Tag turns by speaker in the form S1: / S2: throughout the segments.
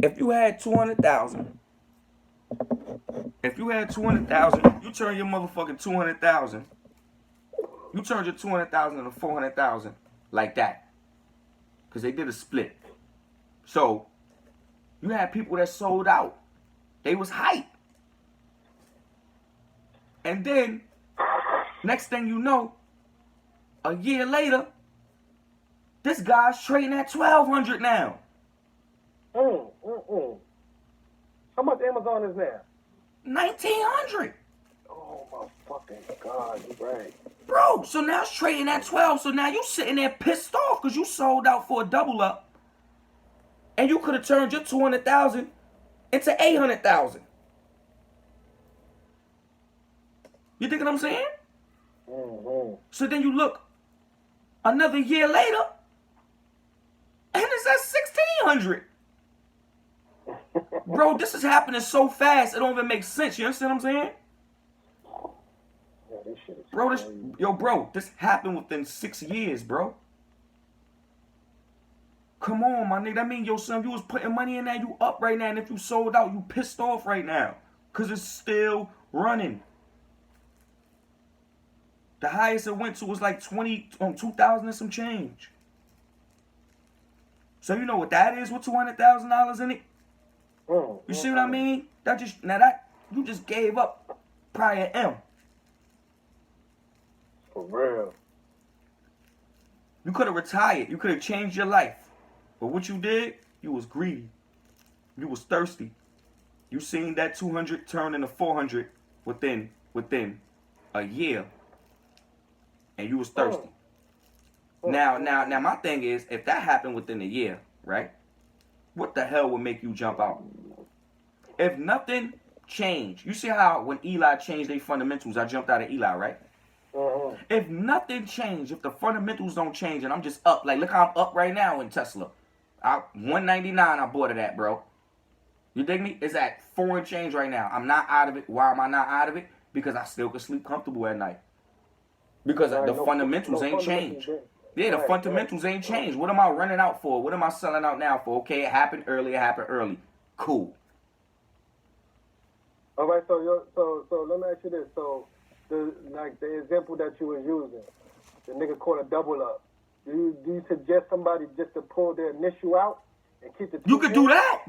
S1: If you had 200,000, you turn your motherfucking 200,000. You turned your 200,000 into 400,000 like that, because they did a split. So you had people that sold out. They was hype. And then, next thing you know, a year later, this guy's trading at 1,200 now.
S2: How much Amazon is now?
S1: 1,900.
S2: Oh my fucking God, you're right.
S1: Bro, so now it's trading at 12. So now you sitting there pissed off because you sold out for a double up. And you could have turned your 200,000 into 800,000. You think what I'm saying? So then you look another year later, and it's at 1,600. Bro, this is happening so fast, it don't even make sense. You understand what I'm saying?
S2: Yeah, this shit is
S1: Bro, this happened within 6 years, bro. Come on, my nigga. That mean, yo, son, you was putting money in there, you up right now. And if you sold out, you pissed off right now. Because it's still running. The highest it went to was like 2,000 and some change. So you know what that is with $200,000 in it? You see what I mean? You just gave up probably an M.
S2: For real.
S1: You could have retired. You could have changed your life. But what you did, you was greedy. You was thirsty. You seen that 200 turn into 400 within a year. And you was thirsty. Now, my thing is, if that happened within a year, right? What the hell would make you jump out? If nothing changed, you see how when Eli changed their fundamentals, I jumped out of Eli, right? If nothing changed, if the fundamentals don't change, and I'm just up, like look how I'm up right now in Tesla. 199 I bought it at, bro. You dig me? It's at 4 and change right now. I'm not out of it. Why am I not out of it? Because I still can sleep comfortable at night. Because the fundamentals ain't changed. Yeah, the fundamentals ain't changed. What am I running out for? What am I selling out now for? Okay, it happened early. Cool.
S2: All right, so let me ask you this. So, the example that you was using, the nigga called a double up. Do you suggest somebody just to pull their initial out and keep the?
S1: You could do that.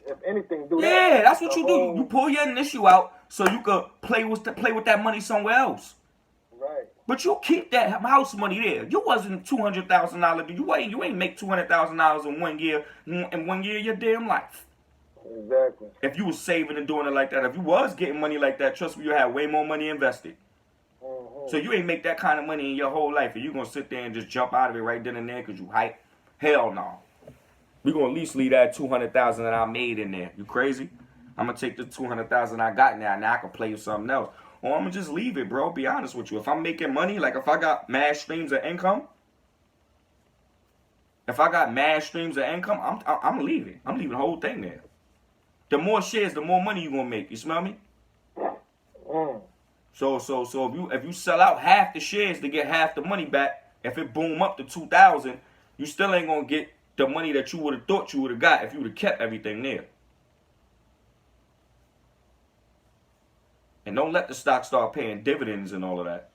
S2: If anything, do that.
S1: Yeah, that's what you do. You pull your initial out so you could play with that money somewhere else.
S2: Right.
S1: But you keep that house money there. You wasn't $200,000. You ain't make $200,000 in 1 year. In 1 year, your damn life.
S2: Exactly.
S1: If you was saving and doing it like that, if you was getting money like that, trust me, you had way more money invested. So you ain't make that kind of money in your whole life, and you gonna sit there and just jump out of it right then and there because you hype? Hell no. We gonna at least leave that 200,000 that I made in there. You crazy? I'm gonna take the 200,000 I got now. Now I can play with something else, or I'm gonna just leave it, bro. Be honest with you. If I'm making money, like if I got mad streams of income, I'm leaving. I'm leaving the whole thing there. The more shares, the more money you gonna make. You smell me? So if you sell out half the shares to get half the money back, if it boom up to 2,000, you still ain't gonna get the money that you would have thought you would have got if you would have kept everything there. And don't let the stock start paying dividends and all of that.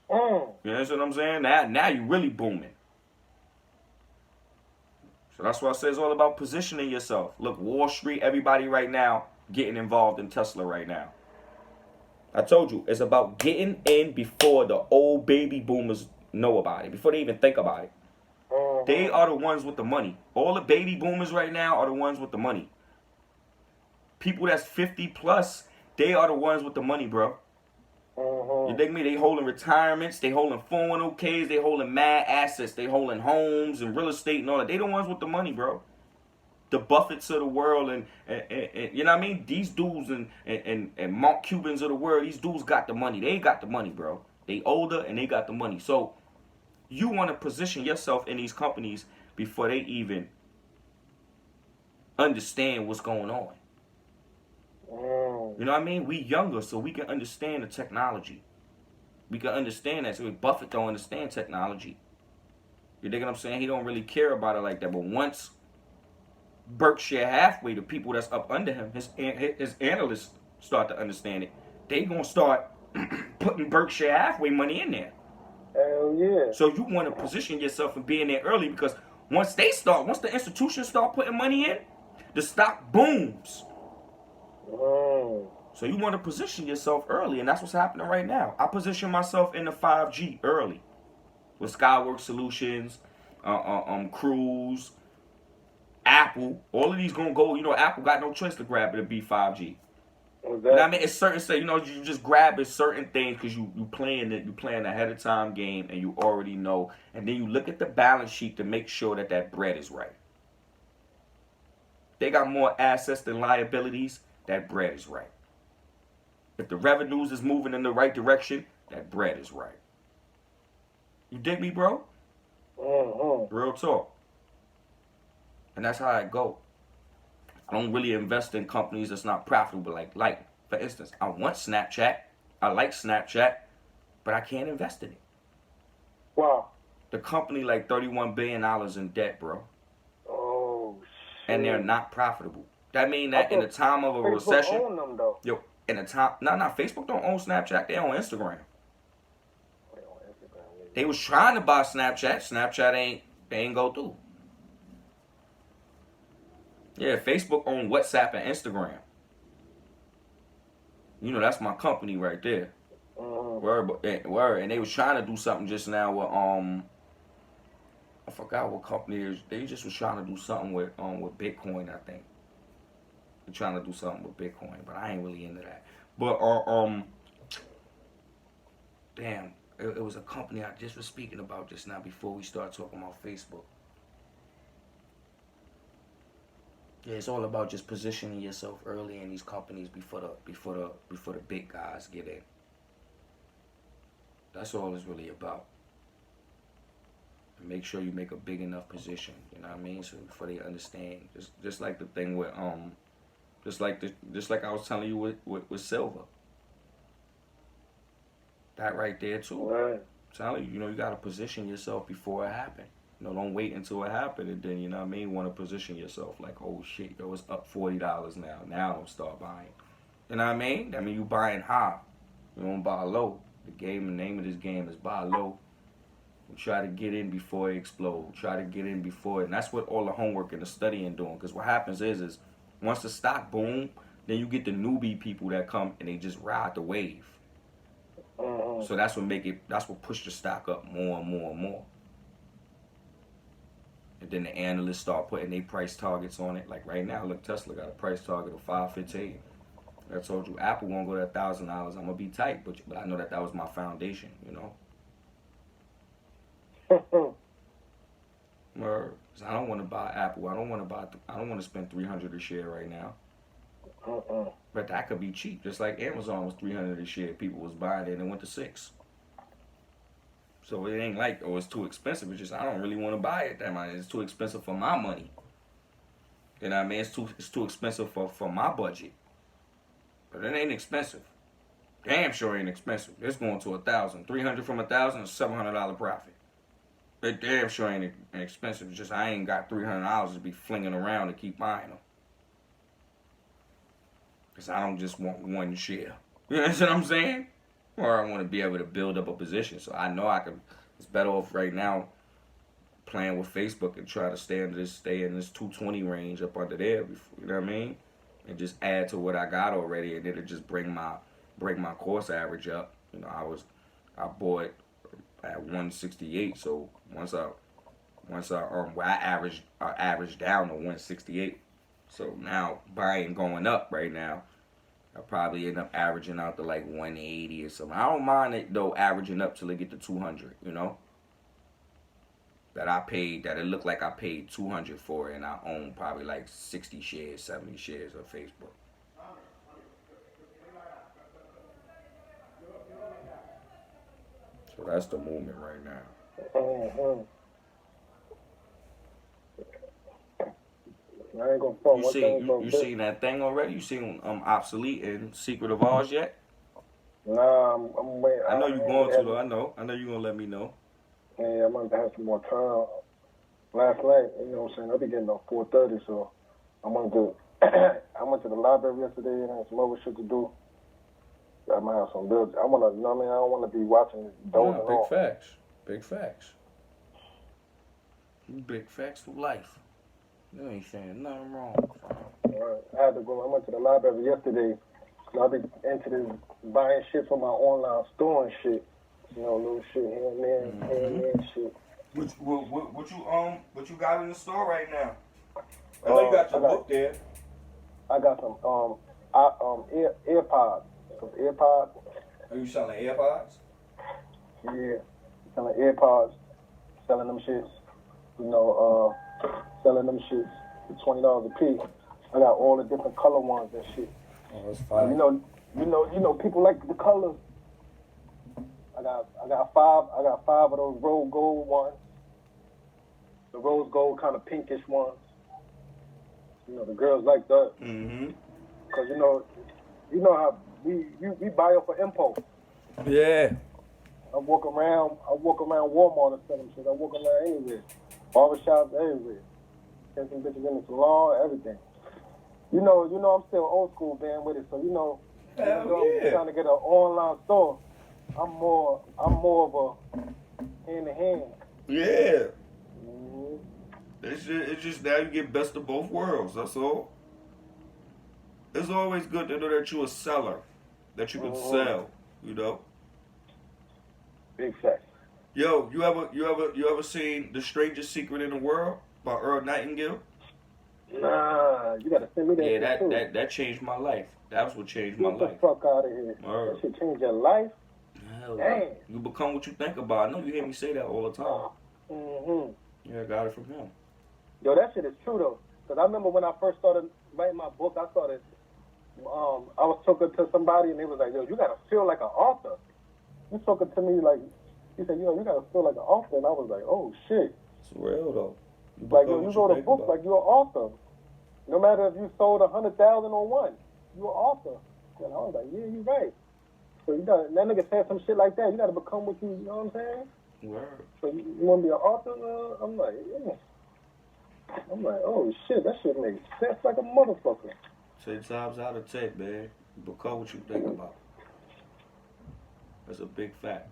S1: You know what I'm saying? Now you really booming. So that's why I say it's all about positioning yourself. Look, Wall Street, everybody right now getting involved in Tesla right now. I told you, it's about getting in before the old baby boomers know about it, before they even think about it. They are the ones with the money. All the baby boomers right now are the ones with the money. People that's 50 plus, they are the ones with the money, bro. You dig me? They holding retirements, they holding 401ks, they holding mad assets, they holding homes and real estate and all that. They the ones with the money, bro. The Buffetts of the world and you know what I mean? These dudes and Mark Cubans of the world, these dudes got the money. They got the money, bro. They older and they got the money. So you want to position yourself in these companies before they even understand what's going on. You know what I mean? We younger, so we can understand the technology. We can understand that. So Buffett don't understand technology. You dig what I'm saying? He don't really care about it like that. But once Berkshire Hathaway, the people that's up under him, his analysts start to understand it. They gonna start putting Berkshire Hathaway money in there.
S2: Hell yeah.
S1: So you want to position yourself and being there early because once the institutions start putting money in, the stock booms. So you want to position yourself early, and that's what's happening right now. I position myself in the 5G early with Skyworks Solutions, Cruise, Apple. All of these gonna go. You know, Apple got no choice to grab it to be 5G.
S2: Exactly.
S1: You know what I mean? It's certain say, you know, you just grab it certain things because you playing ahead of time game and you already know, and then you look at the balance sheet to make sure that bread is right. They got more assets than liabilities. That bread is right. If the revenues is moving in the right direction, that bread is right. You dig me, bro? Real talk. And that's how I go. I don't really invest in companies that's not profitable. Like for instance, I want Snapchat. I like Snapchat, but I can't invest in it.
S2: Wow.
S1: The company like $31 billion in debt, bro.
S2: Oh shit.
S1: And they're not profitable. That means that in the time of a recession,
S2: own them, though.
S1: yo, in the time, Facebook don't own Snapchat. They own Instagram. They was trying to buy Snapchat. Snapchat ain't go through. Yeah, Facebook owned WhatsApp and Instagram. You know, that's my company right there. Word. And they was trying to do something just now with I forgot what company it is. They just was trying to do something with Bitcoin, I think. They're trying to do something with Bitcoin, but I ain't really into that. But damn, it was a company I just was speaking about just now before we start talking about Facebook. Yeah, it's all about just positioning yourself early in these companies before the big guys get in. That's all it's really about. And make sure you make a big enough position. You know what I mean? So before they understand, just like the thing with just like I was telling you with silver. That right there too.
S2: Right.
S1: I'm telling you, you know, you gotta position yourself before it happened. You know, don't wait until it happened and then, you know what I mean, want to position yourself like, oh shit, yo, it's up $40 now. Now don't start buying. You know what I mean? I mean, you buying high. You don't buy low. The name of this game is buy low. You try to get in before it explodes. Try to get in before it. And that's what all the homework and the studying doing. Because what happens is once the stock boom, then you get the newbie people that come and they just ride the wave. So that's what push the stock up more and more and more. And then the analysts start putting their price targets on it. Like right now, look, Tesla got a price target of $515. I told you, Apple won't go to $1,000. I'm gonna be tight, but I know that was my foundation, you know. I don't want to buy Apple. I don't want to spend $300 a share right now. But that could be cheap, just like Amazon was $300 a share. People was buying it and it went to $6. So it ain't like, oh, it's too expensive. It's just I don't really want to buy it that much. It's too expensive for my money. You know what I mean? It's too expensive for my budget. But it ain't expensive. Damn sure ain't expensive. It's going to $1,000. $300 from $1,000 is $700 profit. It damn sure ain't expensive. It's just I ain't got $300 to be flinging around to keep buying them. Because I don't just want one share. You know what I'm saying? Or I want to be able to build up a position. So I know I can. It's better off right now playing with Facebook and try to stay in this 220 range up under there. Before, you know what I mean? And just add to what I got already, and it'll just bring my course average up. You know, I bought at 168. So once I averaged down to 168. So now buying going up right now, I'll probably end up averaging out to like 180 or something. I don't mind it though, averaging up till it get to 200, you know? That it looked like I paid 200 for it and I own probably like 60 shares, 70 shares of Facebook. So that's the movement right now.
S2: I ain't gonna fall.
S1: You seen that thing already? You seen Obsolete and Secret of Ours yet?
S2: Nah, I'm waiting.
S1: I know you're going to though. I know you're gonna let me know.
S2: Yeah, I'm gonna have some more time. Last night, you know what I'm saying? I'll be getting about 4:30, so I went to I went to the library yesterday and had some other shit to do. I might have some bills. I wanna, you know what I mean? I don't wanna be watching dozing
S1: Big
S2: off.
S1: facts. Big facts. Big facts for life. You ain't saying nothing wrong.
S2: I had to go. I went to the library yesterday. So I be into this buying shit from my online store and shit. You know, little shit here and there, here and there and shit.
S1: What you got in the store right now? I know you got your book there.
S2: I got some AirPods. Some AirPods.
S1: Are you selling AirPods?
S2: Yeah, selling AirPods, selling them shits. You know, selling them shits for $20 a piece. I got all the different color ones and shit.
S1: Oh, that's fine.
S2: You know, people like the colors. I got five of those rose gold ones. The rose gold kind of pinkish ones. You know, the girls like that.
S1: Mm-hmm.
S2: Cause you know how we buy off for impulse.
S1: Yeah.
S2: I walk around Walmart and sell them shit. I walk around anywhere. Barbershops everywhere. Get some bitches in the salon, everything. You know, I'm still old school band with it, so you know, I'm trying to get an online store. I'm more of a hand to hand.
S1: Yeah.
S2: Mm-hmm.
S1: It's just now you get best of both worlds. That's all. It's always good to know that you're a seller, that you can sell. You know.
S2: Big fact.
S1: Yo, you ever seen The Strangest Secret in the World by Earl Nightingale?
S2: Nah, you gotta send me that.
S1: Yeah, that changed my life. That was what changed my life.
S2: Get the fuck out of here. That shit changed your life.
S1: Hell,
S2: damn.
S1: You become what you think about. I know you hear me say that all the time.
S2: Mm-hmm.
S1: Yeah, I got it from him.
S2: Yo, that shit is true though. Cause I remember when I first started writing my book, I was talking to somebody and they was like, yo, you gotta feel like an author. You talking to me like, he said, you gotta feel like an author. And I was like, oh shit.
S1: It's real though.
S2: Like, yo, you wrote a book like you're an author. No matter if you sold 100,000 or one, you're an author. And I was like, yeah, you're right. So that nigga said some shit like that. You gotta become what you know what I'm saying?
S1: Word.
S2: So you wanna be an author? I'm like, yeah. I'm like, oh shit, that shit makes sense like a motherfucker.
S1: 10 times out of 10, man. You become what you think about. That's a big fact.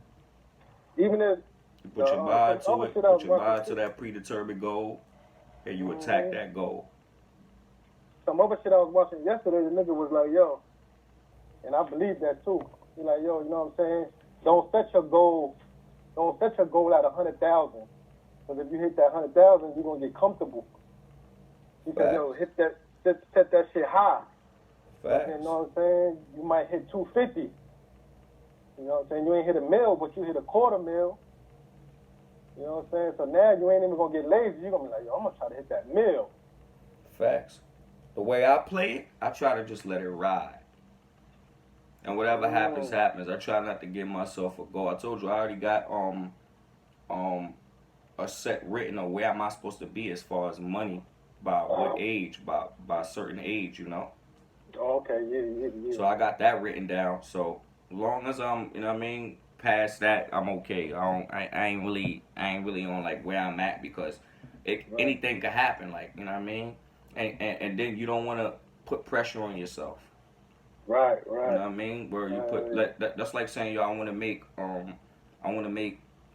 S2: Even if
S1: you put your mind to it, put your mind to that predetermined goal, and you attack that goal.
S2: Some other shit I was watching yesterday, the nigga was like, yo, and I believe that too. He's like, yo, you know what I'm saying? Don't set your goal at 100,000. Because if you hit that 100,000, you're gonna get comfortable. He said, yo, set that shit high.
S1: Facts.
S2: You know what I'm saying? You might hit 250. You know what I'm saying? You ain't hit a mil, but you hit a quarter mil. You know what I'm saying? So now you ain't even gonna get lazy. You're gonna be like, yo, I'm gonna try to hit that mil.
S1: Facts. The way I play it, I try to just let it ride. And whatever happens, happens. I try not to give myself a goal. I told you I already got a set written of where am I supposed to be as far as money, by what age, by a certain age, you know.
S2: Okay, yeah.
S1: So I got that written down. So as long as I'm, you know what I mean, past that, I'm okay. I ain't really on like where I'm at because anything could happen, like, you know what I mean? And then you don't want to put pressure on yourself.
S2: Right.
S1: You know what I mean? Where you put that's like saying, yo, I want to make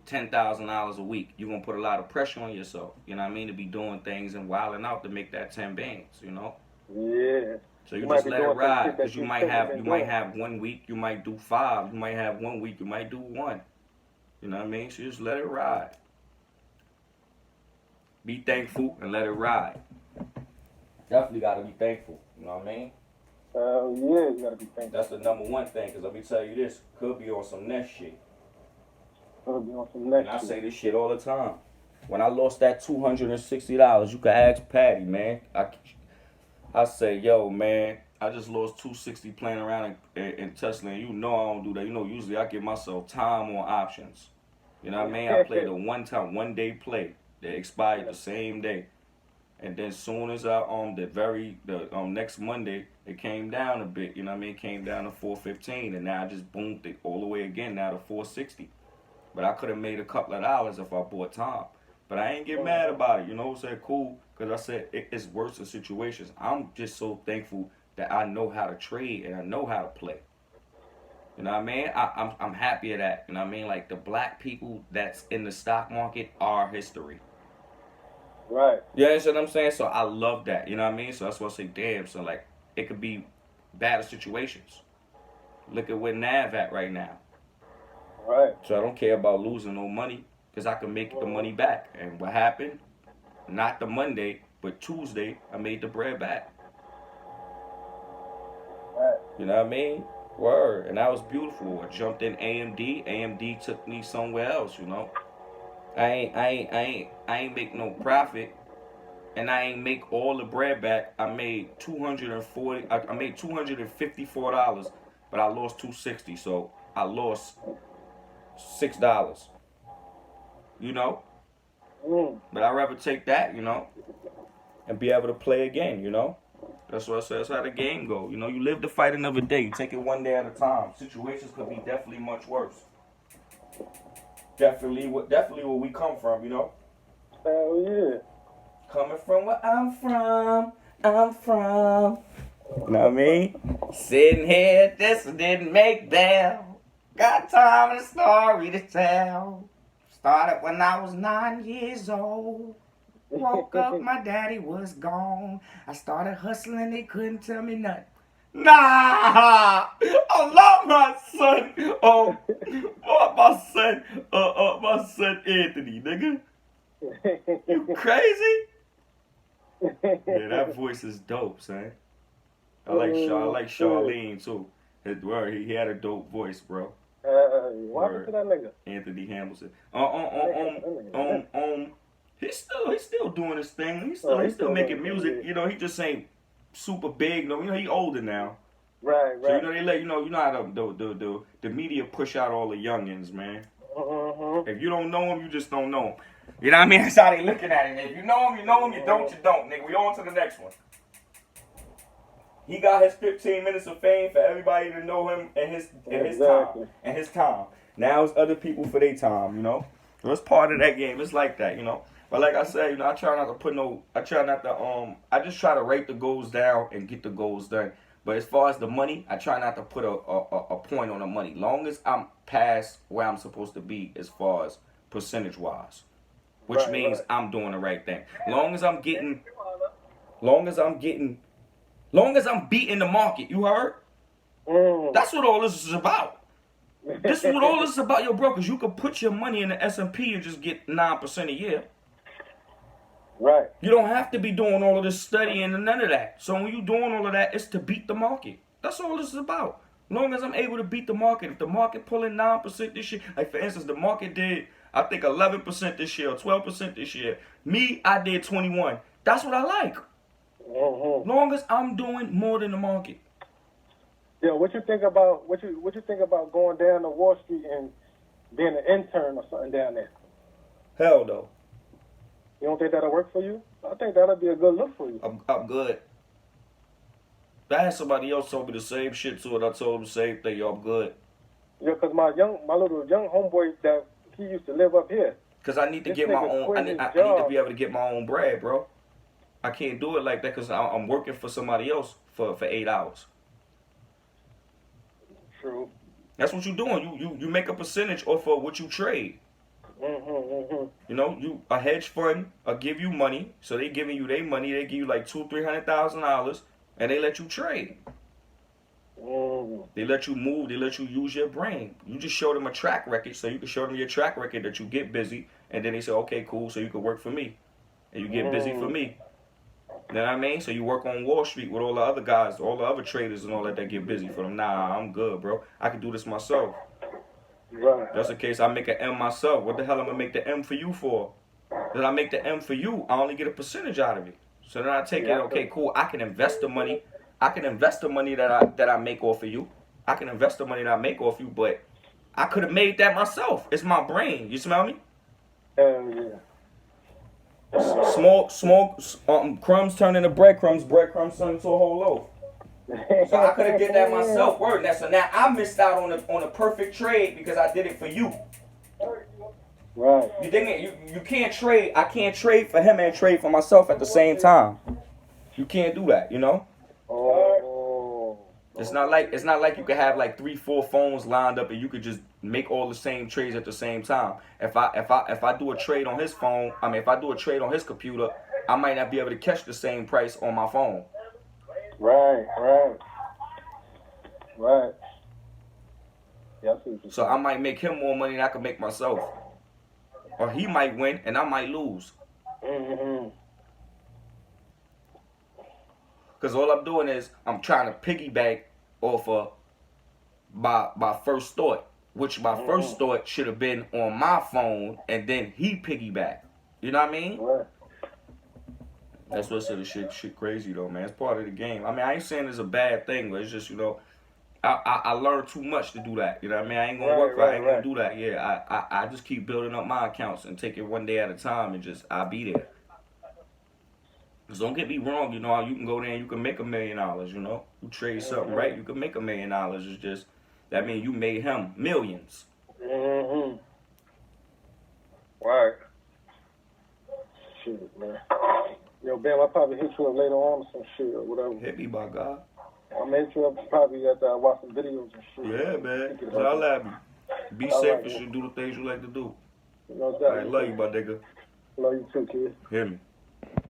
S1: $10,000 a week. You're gonna put a lot of pressure on yourself. You know what I mean? To be doing things and wilding out to make that 10 bands. You know?
S2: Yeah.
S1: So you just let it ride because you might have 1 week you might do 5. You might have 1 week you might do 1. You know what I mean? So just let it ride. Be thankful and let it ride. Definitely gotta be thankful. You know what I mean?
S2: Yeah, you gotta be thankful.
S1: That's the number one thing, because let me tell you this, could be on some next shit.
S2: Could be on some next
S1: shit. And I say this shit all the time. When I lost that $260, you can ask Patty, man. I say, yo, man, I just lost $260 playing around in Tesla, and you know I don't do that. You know, usually I give myself time on options. You know what I mean? I played a one day play that expired the same day. And then soon as the next Monday, it came down a bit, you know what I mean? It came down to 415, and now I just boomed it all the way again, now to 460. But I could have made a couple of dollars if I bought time. But I ain't get mad about it, you know what I'm saying? Cool, Because I said it's worse in situations. I'm just so thankful that I know how to trade and I know how to play. You know what I mean? I'm happy of that. You know what I mean? Like the black people that's in the stock market are history.
S2: Right.
S1: You understand what I'm saying? So I love that. You know what I mean? So that's why I say, damn. So like, it could be bad situations. Look at where Nav at right now.
S2: Right.
S1: So I don't care about losing no money because I can make the money back. And what happened? Not the Monday, but Tuesday, I made the bread back.
S2: Right.
S1: You know what I mean? Word. And that was beautiful. I jumped in AMD. AMD took me somewhere else, you know. I ain't make no profit, and I ain't make all the bread back. I made I made $254, but I lost $260, so I lost $6. You know? But I'd rather take that, you know, and be able to play again, you know? That's what I said. That's how the game go. You know, you live the fight another day. You take it one day at a time. Situations could be definitely much worse. Definitely where we come from, you know?
S2: Hell yeah.
S1: Coming from where I'm from. You know what I mean? Sitting here, this didn't make bell. Got time and a story to tell. Started when I was 9 years old. Woke up, my daddy was gone. I started hustling, they couldn't tell me nothing. Nah, I love my son. My son Anthony, nigga. You crazy? Yeah, that voice is dope, son. I like Charlene too. His word, he had a dope voice, bro.
S2: What happened to that nigga?
S1: Anthony Hamilton. He's still doing his thing. He's still making music. You know, he just ain't super big. No, you know, he older now.
S2: Right.
S1: So you know they let you know how the media push out all the youngins, man. If you don't know him, you just don't know him. You know what I mean? That's how they looking at him. If you know him, you know him. You don't, nigga. We on to the next one. He got his 15 minutes of fame for everybody to know him and his time. Now it's other people for their time, you know. So it's part of that game. It's like that, you know. But like I said, you know, I try not to I just try to write the goals down and get the goals done. But as far as the money, I try not to put a point on the money. Long as I'm past where I'm supposed to be as far as percentage wise. Which means I'm doing the right thing. Long as I'm beating the market, you heard? That's what all this is about. This is what all this is about, yo, bro, because you could put your money in the S&P and just get 9% a year.
S2: Right.
S1: You don't have to be doing all of this studying and none of that. So when you doing all of that, it's to beat the market. That's all this is about. As long as I'm able to beat the market. If the market pulling 9% this year, like for instance, the market did, I think 11% this year or 12% this year. Me, I did 21. That's what I like. Long as I'm doing more than the market.
S2: Yeah, what you think about going down to Wall Street and being an intern or something down there?
S1: Hell no.
S2: You don't think that'll work for you? I think that'll be a good look for you.
S1: I'm good. I had somebody else told me the same shit too, and I told him the same thing. Yo, I'm good.
S2: Yeah, cause my little young homeboy that he used to live up here.
S1: Cause I need to get my own. I need to be able to get my own bread, bro. I can't do it like that because I'm working for somebody else for 8 hours.
S2: True.
S1: That's what you're doing. You make a percentage off of what you trade. You know, a hedge fund will give you money, so they giving you their money. They give you like $200,000-$300,000, and they let you trade. They let you move. They let you use your brain. You just show them a track record, so you can show them your track record that you get busy, and then they say, okay, cool, so you can work for me, and you get busy for me. You know what I mean? So you work on Wall Street with all the other guys, all the other traders and all that get busy for them. Nah, I'm good, bro. I can do this myself.
S2: Right.
S1: That's the case. I make an M myself. What the hell am I gonna make the M for you for? Then I make the M for you. I only get a percentage out of it. So then I take it. Okay, cool. I can invest the money. I can invest the money that I make off of you. I can invest the money that I make off you, but I could have made that myself. It's my brain. You smell me?
S2: Hell yeah.
S1: Small crumbs turn into breadcrumbs. Breadcrumbs turn into a whole loaf. So I could have did that myself. Word. So now I missed out on a perfect trade because I did it for you.
S2: Right.
S1: You dig it? You can't trade. I can't trade for him and trade for myself at the same time. You can't do that, you know?
S2: Oh.
S1: It's not like you could have like 3-4 phones lined up and you could just make all the same trades at the same time. If I do a trade on his phone, if I do a trade on his computer, I might not be able to catch the same price on my phone.
S2: Right. Yeah,
S1: so I might make him more money than I can make myself. Or he might win and I might lose.
S2: Mm-hmm.
S1: Because all I'm doing is I'm trying to piggyback off of my first thought. Which my first thought should have been on my phone and then he piggyback. You know what I mean?
S2: Right.
S1: That's what's the shit crazy though, man. It's part of the game. I ain't saying it's a bad thing, but it's just, I learned too much to do that. You know what I mean? I ain't gonna work for it. I ain't gonna do that. Yeah, I just keep building up my accounts and take it one day at a time and just, I'll be there. Cause don't get me wrong, you can go there and you can make $1 million, You trade something right, you can make $1 million. It's just, that means you made him millions.
S2: Mm-hmm. Right. Shit, man. Yo, Bam, I'll probably hit you up later on or some shit or whatever.
S1: Hit me, by God.
S2: I'm gonna hit you up probably after I watch some videos and shit.
S1: Yeah, man. I'll have you. Be
S2: All
S1: safe
S2: right,
S1: and shit. Do the things you like to do.
S2: No doubt.
S1: All right, love you, my nigga.
S2: Love you too, kid.
S1: Hear me.